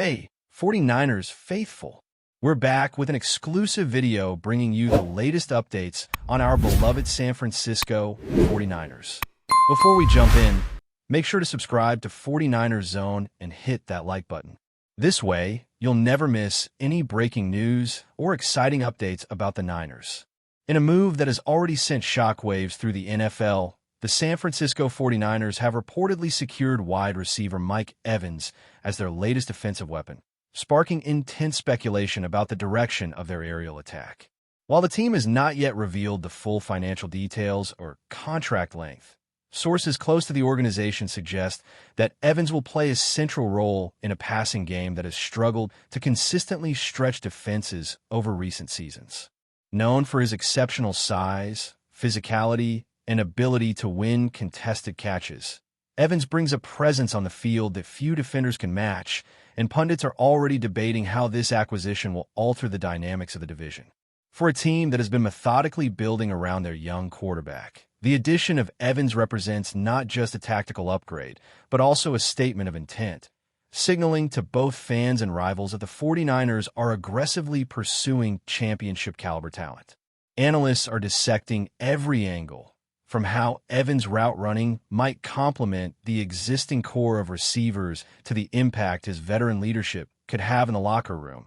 Hey, 49ers faithful. We're back with an exclusive video bringing you the latest updates on our beloved San Francisco 49ers. Before we jump in, make sure to subscribe to 49ers Zone and hit that like button. This way, you'll never miss any breaking news or exciting updates about the Niners. In a move that has already sent shockwaves through the NFL, the San Francisco 49ers have reportedly secured wide receiver Mike Evans as their latest offensive weapon, sparking intense speculation about the direction of their aerial attack. While the team has not yet revealed the full financial details or contract length, sources close to the organization suggest that Evans will play a central role in a passing game that has struggled to consistently stretch defenses over recent seasons. Known for his exceptional size, physicality, and ability to win contested catches, Evans brings a presence on the field that few defenders can match, and pundits are already debating how this acquisition will alter the dynamics of the division. For a team that has been methodically building around their young quarterback, the addition of Evans represents not just a tactical upgrade, but also a statement of intent, signaling to both fans and rivals that the 49ers are aggressively pursuing championship-caliber talent. Analysts are dissecting every angle, from how Evans' route running might complement the existing core of receivers to the impact his veteran leadership could have in the locker room,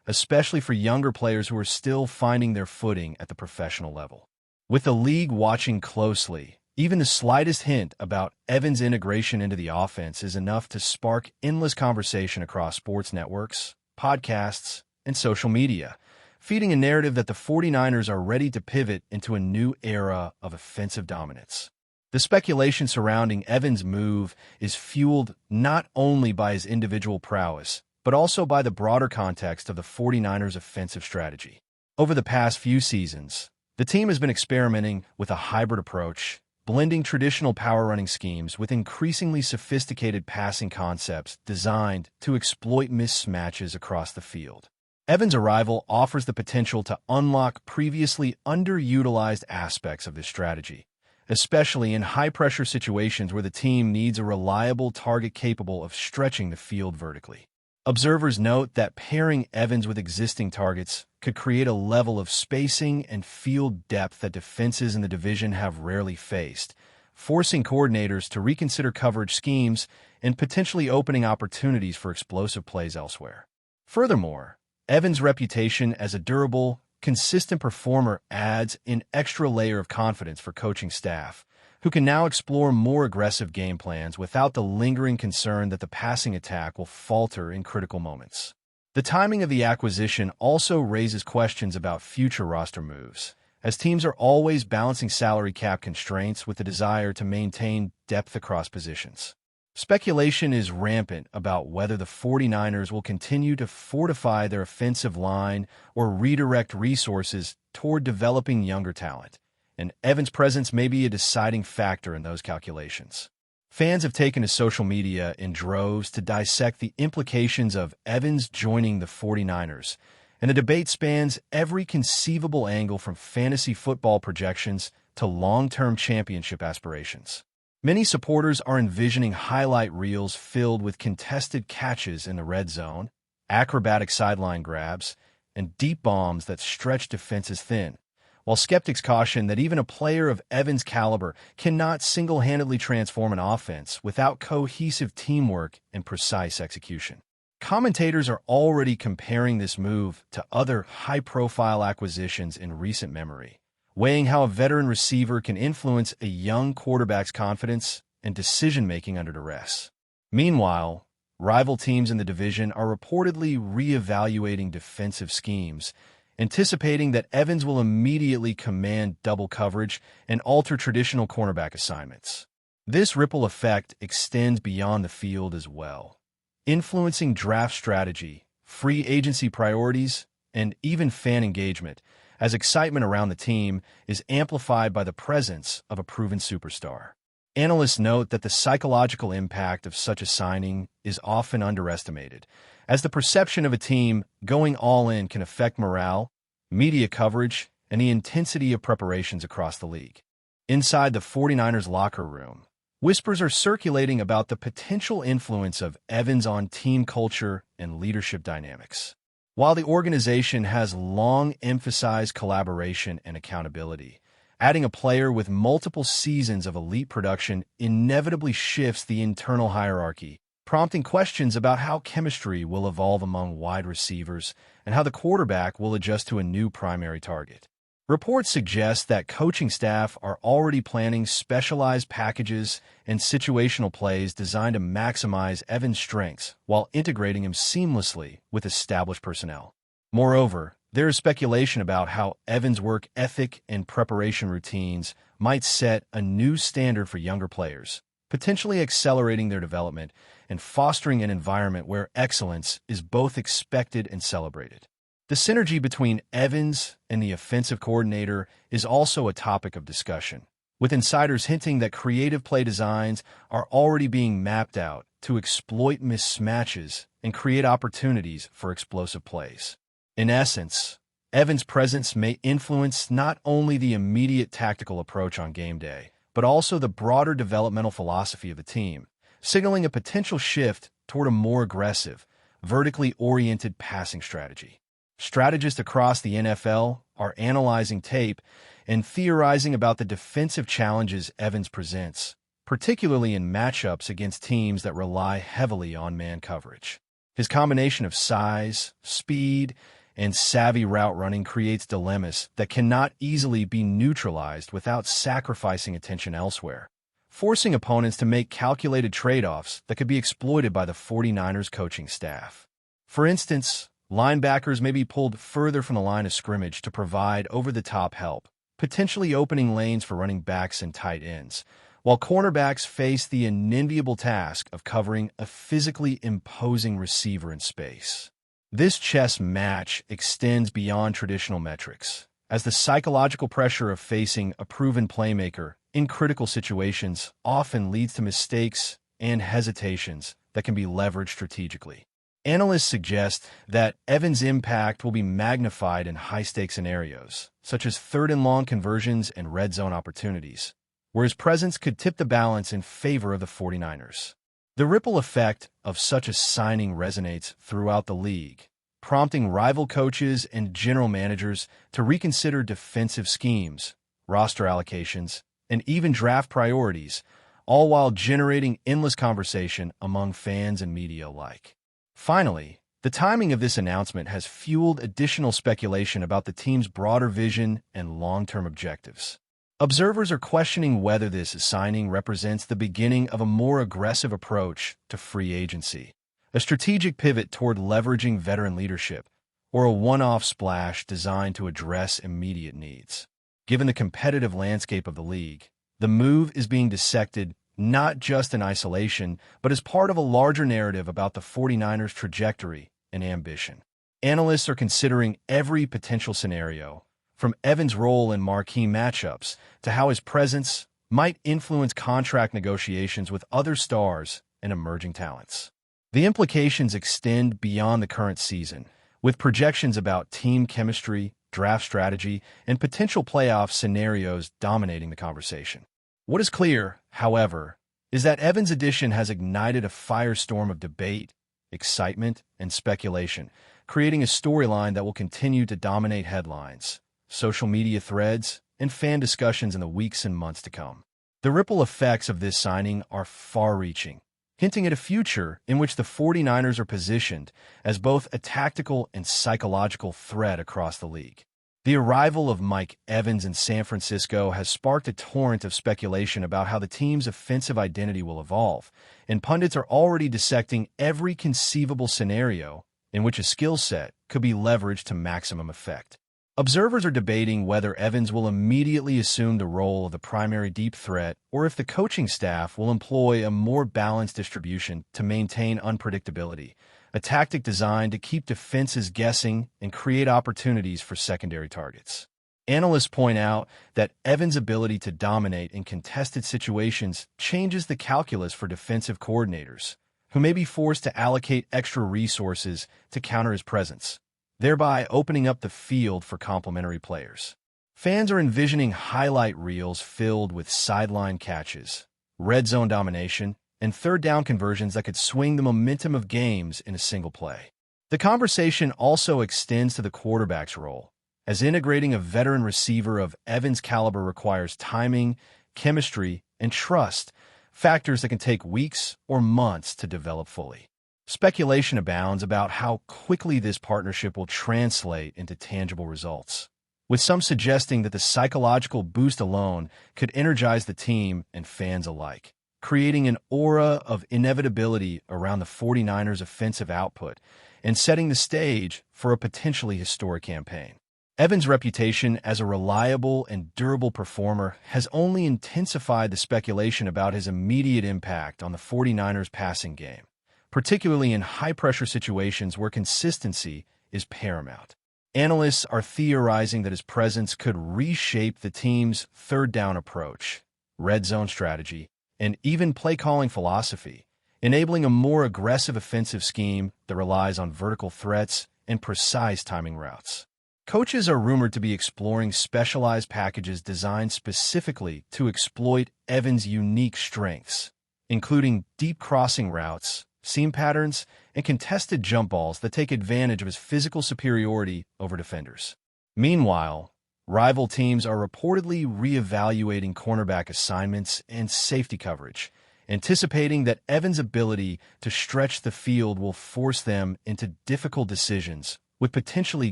especially for younger players who are still finding their footing at the professional level. With the league watching closely, even the slightest hint about Evans' integration into the offense is enough to spark endless conversation across sports networks, podcasts, and social media, feeding a narrative that the 49ers are ready to pivot into a new era of offensive dominance. The speculation surrounding Evans' move is fueled not only by his individual prowess, but also by the broader context of the 49ers' offensive strategy. Over the past few seasons, the team has been experimenting with a hybrid approach, blending traditional power-running schemes with increasingly sophisticated passing concepts designed to exploit mismatches across the field. Evans' arrival offers the potential to unlock previously underutilized aspects of this strategy, especially in high-pressure situations where the team needs a reliable target capable of stretching the field vertically. Observers note that pairing Evans with existing targets could create a level of spacing and field depth that defenses in the division have rarely faced, forcing coordinators to reconsider coverage schemes and potentially opening opportunities for explosive plays elsewhere. Furthermore, Evans' reputation as a durable, consistent performer adds an extra layer of confidence for coaching staff, who can now explore more aggressive game plans without the lingering concern that the passing attack will falter in critical moments. The timing of the acquisition also raises questions about future roster moves, as teams are always balancing salary cap constraints with the desire to maintain depth across positions. Speculation is rampant about whether the 49ers will continue to fortify their offensive line or redirect resources toward developing younger talent, and Evans' presence may be a deciding factor in those calculations. Fans have taken to social media in droves to dissect the implications of Evans joining the 49ers, and the debate spans every conceivable angle from fantasy football projections to long-term championship aspirations. Many supporters are envisioning highlight reels filled with contested catches in the red zone, acrobatic sideline grabs, and deep bombs that stretch defenses thin, while skeptics caution that even a player of Evans' caliber cannot single-handedly transform an offense without cohesive teamwork and precise execution. Commentators are already comparing this move to other high-profile acquisitions in recent memory, weighing how a veteran receiver can influence a young quarterback's confidence and decision-making under duress. Meanwhile, rival teams in the division are reportedly reevaluating defensive schemes, anticipating that Evans will immediately command double coverage and alter traditional cornerback assignments. This ripple effect extends beyond the field as well, influencing draft strategy, free agency priorities, and even fan engagement, as excitement around the team is amplified by the presence of a proven superstar. Analysts note that the psychological impact of such a signing is often underestimated, as the perception of a team going all in can affect morale, media coverage, and the intensity of preparations across the league. Inside the 49ers locker room, Whispers are circulating about the potential influence of Evans on team culture and leadership dynamics. While the organization has long emphasized collaboration and accountability, adding a player with multiple seasons of elite production inevitably shifts the internal hierarchy, prompting questions about how chemistry will evolve among wide receivers and how the quarterback will adjust to a new primary target. Reports suggest that coaching staff are already planning specialized packages and situational plays designed to maximize Evans' strengths while integrating him seamlessly with established personnel. Moreover, there is speculation about how Evans' work ethic and preparation routines might set a new standard for younger players, potentially accelerating their development and fostering an environment where excellence is both expected and celebrated. The synergy between Evans and the offensive coordinator is also a topic of discussion, with insiders hinting that creative play designs are already being mapped out to exploit mismatches and create opportunities for explosive plays. In essence, Evans' presence may influence not only the immediate tactical approach on game day, but also the broader developmental philosophy of the team, signaling a potential shift toward a more aggressive, vertically oriented passing strategy. Strategists across the NFL are analyzing tape and theorizing about the defensive challenges Evans presents, particularly in matchups against teams that rely heavily on man coverage. His combination of size, speed, and savvy route running creates dilemmas that cannot easily be neutralized without sacrificing attention elsewhere, forcing opponents to make calculated trade-offs that could be exploited by the 49ers coaching staff. For instance, linebackers may be pulled further from the line of scrimmage to provide over-the-top help, potentially opening lanes for running backs and tight ends, while cornerbacks face the unenviable task of covering a physically imposing receiver in space. This chess match extends beyond traditional metrics, as the psychological pressure of facing a proven playmaker in critical situations often leads to mistakes and hesitations that can be leveraged strategically. Analysts suggest that Evans' impact will be magnified in high-stakes scenarios, such as third-and-long conversions and red zone opportunities, where his presence could tip the balance in favor of the 49ers. The ripple effect of such a signing resonates throughout the league, prompting rival coaches and general managers to reconsider defensive schemes, roster allocations, and even draft priorities, all while generating endless conversation among fans and media alike. Finally, the timing of this announcement has fueled additional speculation about the team's broader vision and long-term objectives. Observers are questioning whether this signing represents the beginning of a more aggressive approach to free agency, a strategic pivot toward leveraging veteran leadership, or a one-off splash designed to address immediate needs. Given the competitive landscape of the league, the move is being dissected not just in isolation, but as part of a larger narrative about the 49ers' trajectory and ambition. Analysts are considering every potential scenario, from Evans' role in marquee matchups to how his presence might influence contract negotiations with other stars and emerging talents. The implications extend beyond the current season, with projections about team chemistry, draft strategy, and potential playoff scenarios dominating the conversation. What is clear, however, is that Evans' addition has ignited a firestorm of debate, excitement, and speculation, creating a storyline that will continue to dominate headlines, social media threads, and fan discussions in the weeks and months to come. The ripple effects of this signing are far-reaching, hinting at a future in which the 49ers are positioned as both a tactical and psychological threat across the league. The arrival of Mike Evans in San Francisco has sparked a torrent of speculation about how the team's offensive identity will evolve, and pundits are already dissecting every conceivable scenario in which a skill set could be leveraged to maximum effect. Observers are debating whether Evans will immediately assume the role of the primary deep threat or if the coaching staff will employ a more balanced distribution to maintain unpredictability, a tactic designed to keep defenses guessing and create opportunities for secondary targets. Analysts point out that Evans' ability to dominate in contested situations changes the calculus for defensive coordinators, who may be forced to allocate extra resources to counter his presence, thereby opening up the field for complementary players. Fans are envisioning highlight reels filled with sideline catches, red zone domination, and third down conversions that could swing the momentum of games in a single play. The conversation also extends to the quarterback's role, as integrating a veteran receiver of Evans' caliber requires timing, chemistry, and trust, factors that can take weeks or months to develop fully. Speculation abounds about how quickly this partnership will translate into tangible results, with some suggesting that the psychological boost alone could energize the team and fans alike, creating an aura of inevitability around the 49ers' offensive output and setting the stage for a potentially historic campaign. Evans' reputation as a reliable and durable performer has only intensified the speculation about his immediate impact on the 49ers' passing game, particularly in high-pressure situations where consistency is paramount. Analysts are theorizing that his presence could reshape the team's third-down approach, red zone strategy, and even play-calling philosophy, enabling a more aggressive offensive scheme that relies on vertical threats and precise timing routes. Coaches are rumored to be exploring specialized packages designed specifically to exploit Evans' unique strengths, including deep crossing routes, seam patterns, and contested jump balls that take advantage of his physical superiority over defenders. Meanwhile, rival teams are reportedly reevaluating cornerback assignments and safety coverage, anticipating that Evans' ability to stretch the field will force them into difficult decisions with potentially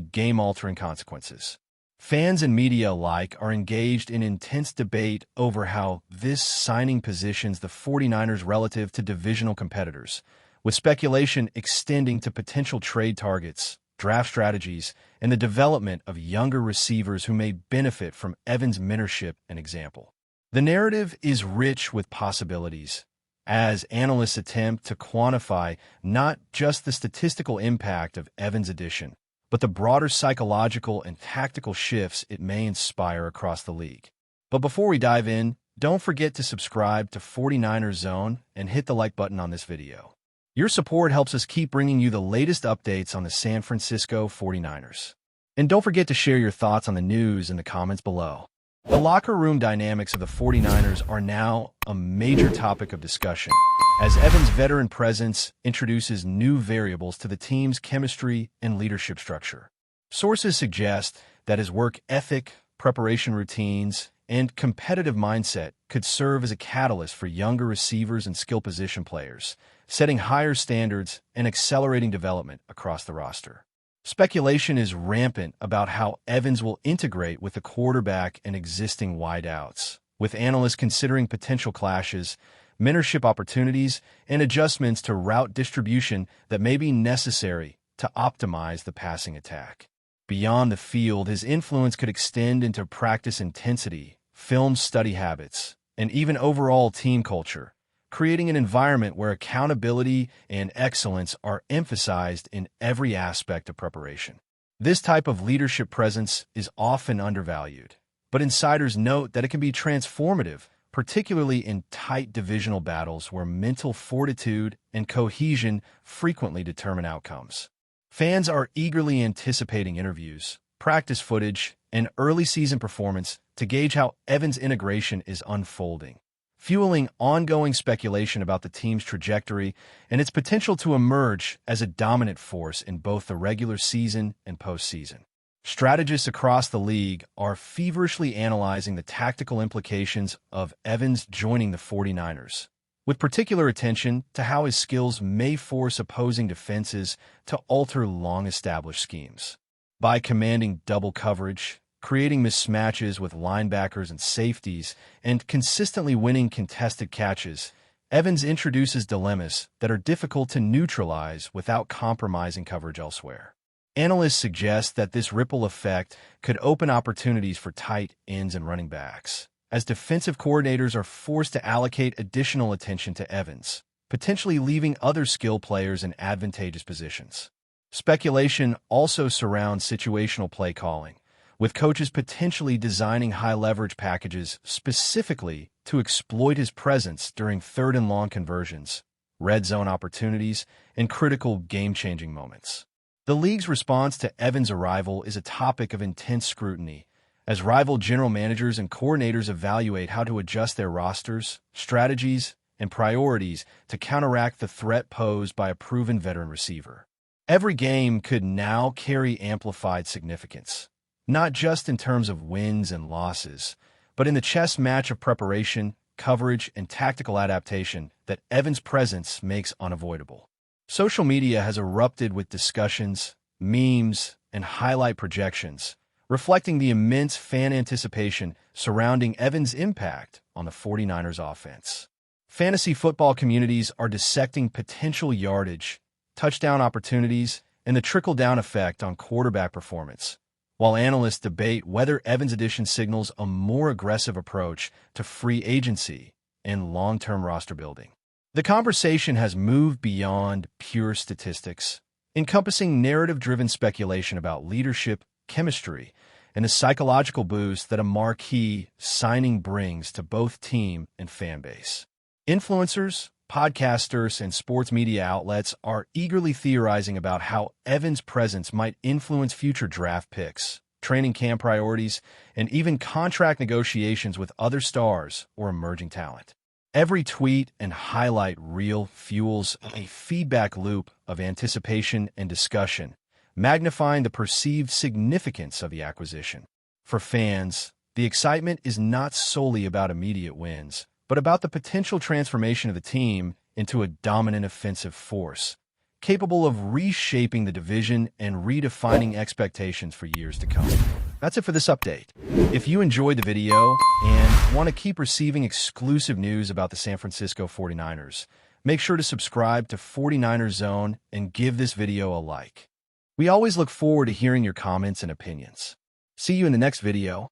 game-altering consequences. Fans and media alike are engaged in intense debate over how this signing positions the 49ers relative to divisional competitors, with speculation extending to potential trade targets, draft strategies, and the development of younger receivers who may benefit from Evans' mentorship and example. The narrative is rich with possibilities, as analysts attempt to quantify not just the statistical impact of Evans' addition, but the broader psychological and tactical shifts it may inspire across the league. But before we dive in, don't forget to subscribe to 49ers Zone and hit the like button on this video. Your support helps us keep bringing you the latest updates on the San Francisco 49ers. And don't forget to share your thoughts on the news in the comments below. The locker room dynamics of the 49ers are now a major topic of discussion, as Evans' veteran presence introduces new variables to the team's chemistry and leadership structure. Sources suggest that his work ethic, preparation routines, and competitive mindset could serve as a catalyst for younger receivers and skill position players, setting higher standards and accelerating development across the roster. Speculation is rampant about how Evans will integrate with the quarterback and existing wideouts, with analysts considering potential clashes, mentorship opportunities, and adjustments to route distribution that may be necessary to optimize the passing attack. Beyond the field, his influence could extend into practice intensity, film study habits, and even overall team culture, creating an environment where accountability and excellence are emphasized in every aspect of preparation. This type of leadership presence is often undervalued, but insiders note that it can be transformative, particularly in tight divisional battles where mental fortitude and cohesion frequently determine outcomes. Fans are eagerly anticipating interviews, practice footage, and early season performance to gauge how Evans' integration is unfolding, fueling ongoing speculation about the team's trajectory and its potential to emerge as a dominant force in both the regular season and postseason. Strategists across the league are feverishly analyzing the tactical implications of Evans joining the 49ers, with particular attention to how his skills may force opposing defenses to alter long-established schemes. By commanding double coverage, creating mismatches with linebackers and safeties, and consistently winning contested catches, Evans introduces dilemmas that are difficult to neutralize without compromising coverage elsewhere. Analysts suggest that this ripple effect could open opportunities for tight ends and running backs, as defensive coordinators are forced to allocate additional attention to Evans, potentially leaving other skill players in advantageous positions. Speculation also surrounds situational play calling, with coaches potentially designing high-leverage packages specifically to exploit his presence during third-and-long conversions, red zone opportunities, and critical game-changing moments. The league's response to Evans' arrival is a topic of intense scrutiny, as rival general managers and coordinators evaluate how to adjust their rosters, strategies, and priorities to counteract the threat posed by a proven veteran receiver. Every game could now carry amplified significance, not just in terms of wins and losses, but in the chess match of preparation, coverage, and tactical adaptation that Evans' presence makes unavoidable. Social media has erupted with discussions, memes, and highlight projections, reflecting the immense fan anticipation surrounding Evans' impact on the 49ers offense. Fantasy football communities are dissecting potential yardage, touchdown opportunities, and the trickle-down effect on quarterback performance, while analysts debate whether Evans' addition signals a more aggressive approach to free agency and long-term roster building. The conversation has moved beyond pure statistics, encompassing narrative-driven speculation about leadership, chemistry, and the psychological boost that a marquee signing brings to both team and fan base. Influencers, podcasters, and sports media outlets are eagerly theorizing about how Evans' presence might influence future draft picks, training camp priorities, and even contract negotiations with other stars or emerging talent. Every tweet and highlight reel fuels a feedback loop of anticipation and discussion, magnifying the perceived significance of the acquisition. For fans, the excitement is not solely about immediate wins, but about the potential transformation of the team into a dominant offensive force, capable of reshaping the division and redefining expectations for years to come. That's it for this update. If you enjoyed the video and want to keep receiving exclusive news about the San Francisco 49ers, make sure to subscribe to 49ers Zone and give this video a like. We always look forward to hearing your comments and opinions. See you in the next video.